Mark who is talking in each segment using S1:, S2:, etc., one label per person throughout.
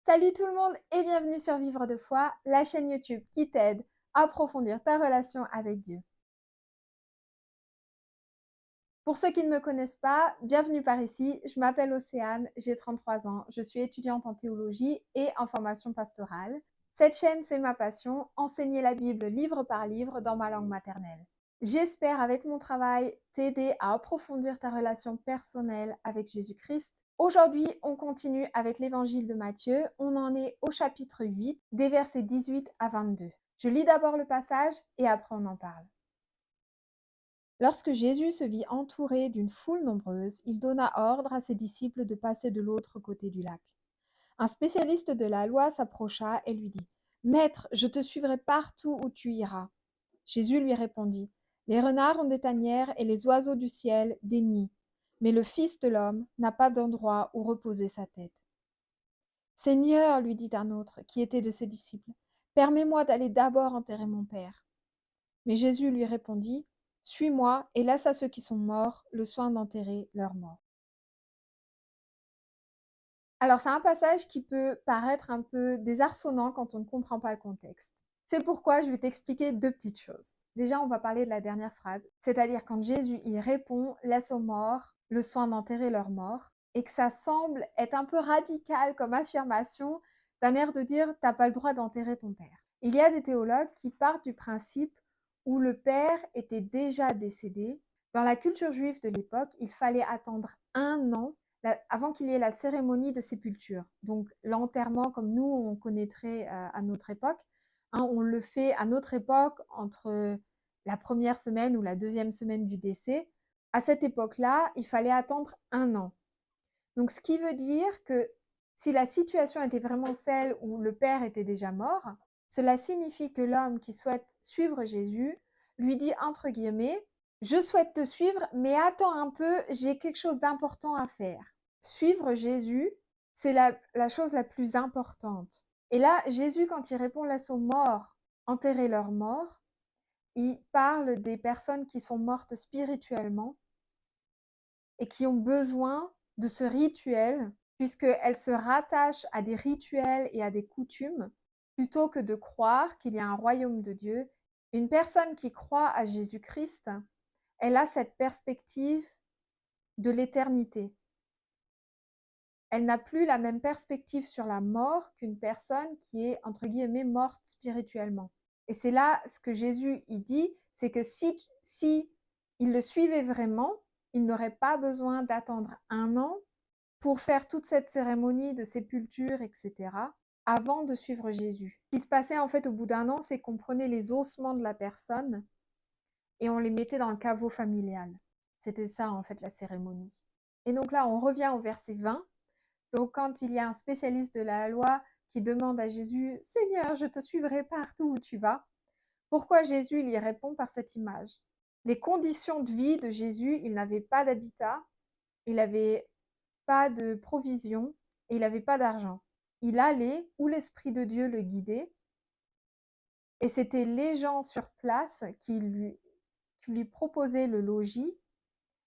S1: Salut tout le monde et bienvenue sur Vivre de foi, la chaîne YouTube qui t'aide à approfondir ta relation avec Dieu. Pour ceux qui ne me connaissent pas, bienvenue par ici. Je m'appelle Océane, j'ai 33 ans, je suis étudiante en théologie et en formation pastorale. Cette chaîne, c'est ma passion, enseigner la Bible livre par livre dans ma langue maternelle. J'espère avec mon travail t'aider à approfondir ta relation personnelle avec Jésus-Christ. Aujourd'hui, on continue avec l'évangile de Matthieu. On en est au chapitre 8, des versets 18 à 22. Je lis d'abord le passage et après on en parle. Lorsque Jésus se vit entouré d'une foule nombreuse, il donna ordre à ses disciples de passer de l'autre côté du lac. Un spécialiste de la loi s'approcha et lui dit : « Maître, je te suivrai partout où tu iras. » Jésus lui répondit : « Les renards ont des tanières et les oiseaux du ciel des nids, mais le Fils de l'homme n'a pas d'endroit où reposer sa tête. » « Seigneur, lui dit un autre, qui était de ses disciples, permets-moi d'aller d'abord enterrer mon Père. » Mais Jésus lui répondit : « Suis-moi et laisse à ceux qui sont morts le soin d'enterrer leurs morts. » Alors, c'est un passage qui peut paraître un peu désarçonnant quand on ne comprend pas le contexte. C'est pourquoi je vais t'expliquer deux petites choses. Déjà, on va parler de la dernière phrase, c'est-à-dire quand Jésus y répond « laisse aux morts le soin d'enterrer leurs morts » et que ça semble être un peu radical comme affirmation, d'un air de dire « t'as pas le droit d'enterrer ton père ». Il y a des théologues qui partent du principe où le père était déjà décédé. Dans la culture juive de l'époque, il fallait attendre 1 an avant qu'il y ait la cérémonie de sépulture. Donc l'enterrement, comme nous on connaîtrait à notre époque, hein, on le fait à notre époque entre la première semaine ou la deuxième semaine du décès. À cette époque-là, il fallait attendre 1 an. Donc ce qui veut dire que si la situation était vraiment celle où le père était déjà mort, cela signifie que l'homme qui souhaite suivre Jésus lui dit entre guillemets : « Je souhaite te suivre, mais attends un peu, j'ai quelque chose d'important à faire. » Suivre Jésus, c'est la chose la plus importante. Et là, Jésus, quand il répond « laisse aux morts enterrer leurs morts », il parle des personnes qui sont mortes spirituellement et qui ont besoin de ce rituel, puisqu'elles se rattachent à des rituels et à des coutumes, plutôt que de croire qu'il y a un royaume de Dieu. Une personne qui croit à Jésus-Christ, elle a cette perspective de l'éternité. Elle n'a plus la même perspective sur la mort qu'une personne qui est, entre guillemets, morte spirituellement. Et c'est là ce que Jésus il dit, c'est que si il le suivait vraiment, il n'aurait pas besoin d'attendre 1 an pour faire toute cette cérémonie de sépulture, etc., avant de suivre Jésus. Ce qui se passait en fait au bout d'1 an, c'est qu'on prenait les ossements de la personne et on les mettait dans le caveau familial. C'était ça en fait la cérémonie. Et donc là, on revient au verset 20. Donc quand il y a un spécialiste de la loi qui demande à Jésus : « Seigneur, je te suivrai partout où tu vas », pourquoi Jésus lui répond par cette image ? Les conditions de vie de Jésus, il n'avait pas d'habitat, il n'avait pas de provision et il n'avait pas d'argent. Il allait où l'Esprit de Dieu le guidait et c'était les gens sur place qui lui proposaient le logis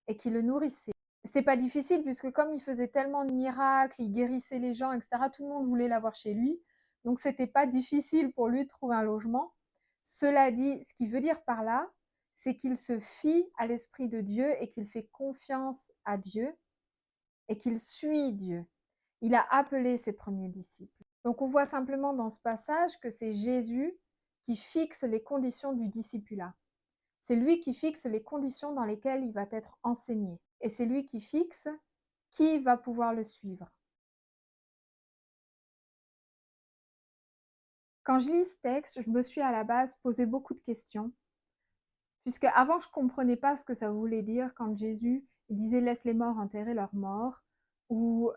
S1: et qui le nourrissaient. C'était pas difficile puisque comme il faisait tellement de miracles, il guérissait les gens, etc., tout le monde voulait l'avoir chez lui. Donc c'était pas difficile pour lui de trouver un logement. Cela dit, ce qu'il veut dire par là, c'est qu'il se fie à l'Esprit de Dieu et qu'il fait confiance à Dieu et qu'il suit Dieu. Il a appelé ses premiers disciples. Donc on voit simplement dans ce passage que c'est Jésus qui fixe les conditions du discipulat. C'est lui qui fixe les conditions dans lesquelles il va être enseigné. Et c'est lui qui fixe qui va pouvoir le suivre. Quand je lis ce texte, je me suis à la base posé beaucoup de questions, puisque avant je ne comprenais pas ce que ça voulait dire quand Jésus disait « laisse les morts enterrer leurs morts » ou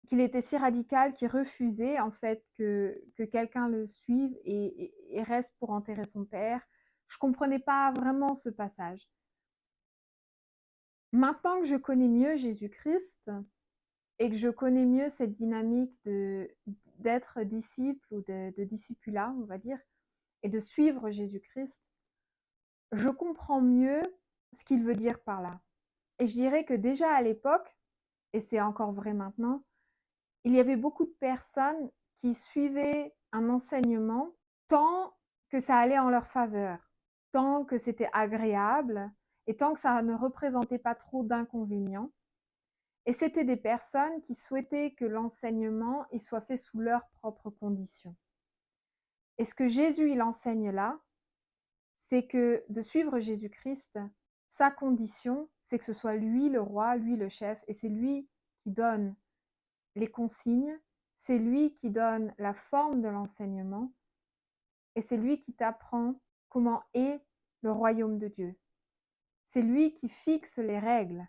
S1: qu'il était si radical qu'il refusait en fait que quelqu'un le suive et reste pour enterrer son père. Je ne comprenais pas vraiment ce passage. Maintenant que je connais mieux Jésus-Christ et que je connais mieux cette dynamique d'être disciple ou de discipulat, on va dire, et de suivre Jésus-Christ, je comprends mieux ce qu'il veut dire par là. Et je dirais que déjà à l'époque, et c'est encore vrai maintenant, il y avait beaucoup de personnes qui suivaient un enseignement tant que ça allait en leur faveur, tant que c'était agréable et tant que ça ne représentait pas trop d'inconvénients. Et c'était des personnes qui souhaitaient que l'enseignement il soit fait sous leurs propres conditions. Et ce que Jésus il enseigne là, c'est que de suivre Jésus-Christ, sa condition, c'est que ce soit lui le roi, lui le chef, et c'est lui qui donne les consignes, c'est lui qui donne la forme de l'enseignement, et c'est lui qui t'apprend comment est le royaume de Dieu. C'est lui qui fixe les règles.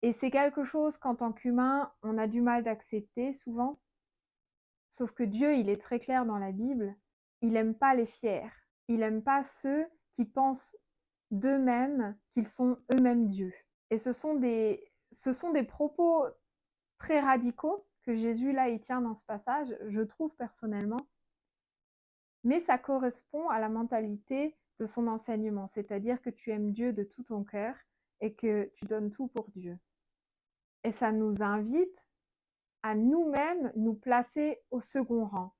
S1: Et c'est quelque chose qu'en tant qu'humain, on a du mal d'accepter souvent. Sauf que Dieu, il est très clair dans la Bible, il n'aime pas les fiers. Il n'aime pas ceux qui pensent d'eux-mêmes qu'ils sont eux-mêmes Dieu. Et ce sont des propos très radicaux que Jésus, là, il tient dans ce passage, je trouve personnellement. Mais ça correspond à la mentalité de son enseignement, c'est-à-dire que tu aimes Dieu de tout ton cœur et que tu donnes tout pour Dieu. Et ça nous invite à nous-mêmes nous placer au second rang.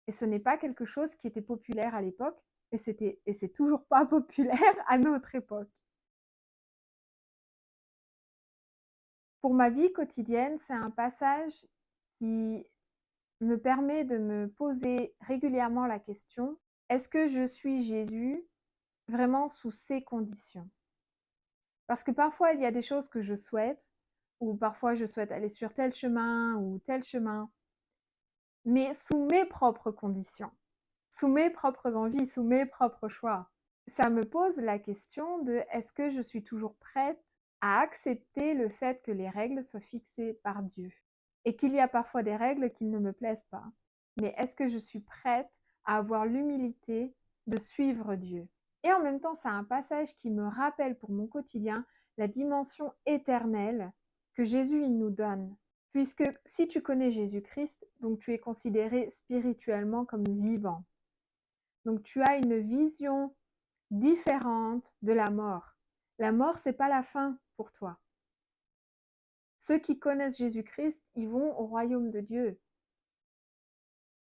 S1: Et ce n'est pas quelque chose qui était populaire à l'époque, et c'est toujours pas populaire à notre époque. Pour ma vie quotidienne, c'est un passage qui me permet de me poser régulièrement la question: est-ce que je suis Jésus vraiment sous ces conditions? Parce que parfois, il y a des choses que je souhaite, ou parfois je souhaite aller sur tel chemin ou tel chemin, mais sous mes propres conditions, sous mes propres envies, sous mes propres choix. Ça me pose la question de: est-ce que je suis toujours prête à accepter le fait que les règles soient fixées par Dieu? Et qu'il y a parfois des règles qui ne me plaisent pas. Mais est-ce que je suis prête à avoir l'humilité de suivre Dieu? Et en même temps, c'est un passage qui me rappelle pour mon quotidien la dimension éternelle que Jésus il nous donne. Puisque si tu connais Jésus-Christ, donc tu es considéré spirituellement comme vivant. Donc tu as une vision différente de la mort. La mort, c'est pas la fin pour toi. Ceux qui connaissent Jésus-Christ, ils vont au royaume de Dieu.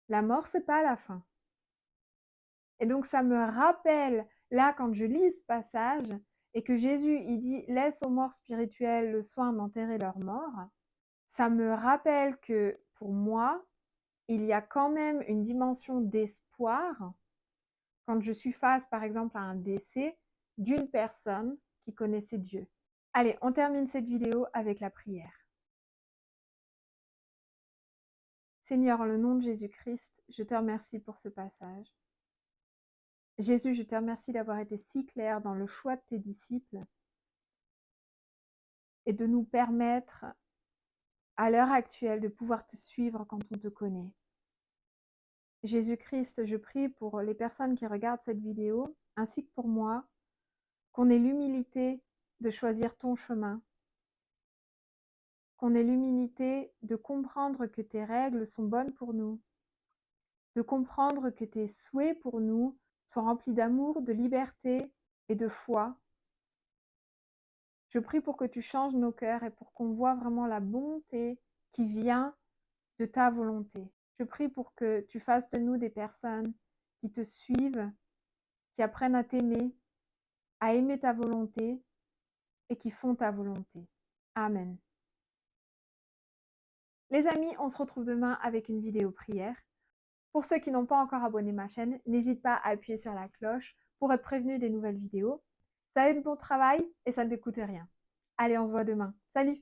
S1: La mort, c'est pas la fin. Et donc ça me rappelle, là, quand je lis ce passage, et que Jésus, il dit: laisse aux morts spirituels le soin d'enterrer leurs morts, ça me rappelle que pour moi, il y a quand même une dimension d'espoir quand je suis face, par exemple, à un décès d'une personne qui connaissait Dieu. Allez, on termine cette vidéo avec la prière. Seigneur, en le nom de Jésus-Christ, je te remercie pour ce passage. Jésus, je te remercie d'avoir été si clair dans le choix de tes disciples et de nous permettre, à l'heure actuelle, de pouvoir te suivre quand on te connaît. Jésus-Christ, je prie pour les personnes qui regardent cette vidéo, ainsi que pour moi, qu'on ait l'humilité de choisir ton chemin, qu'on ait l'humilité de comprendre que tes règles sont bonnes pour nous, de comprendre que tes souhaits pour nous sont remplis d'amour, de liberté et de foi. Je prie pour que tu changes nos cœurs et pour qu'on voit vraiment la bonté qui vient de ta volonté. Je prie pour que tu fasses de nous des personnes qui te suivent, qui apprennent à t'aimer, à aimer ta volonté et qui font ta volonté. Amen. Les amis, on se retrouve demain avec une vidéo prière. Pour ceux qui n'ont pas encore abonné ma chaîne, n'hésite pas à appuyer sur la cloche pour être prévenu des nouvelles vidéos. Ça aide mon travail et ça ne te coûte rien. Allez, on se voit demain. Salut!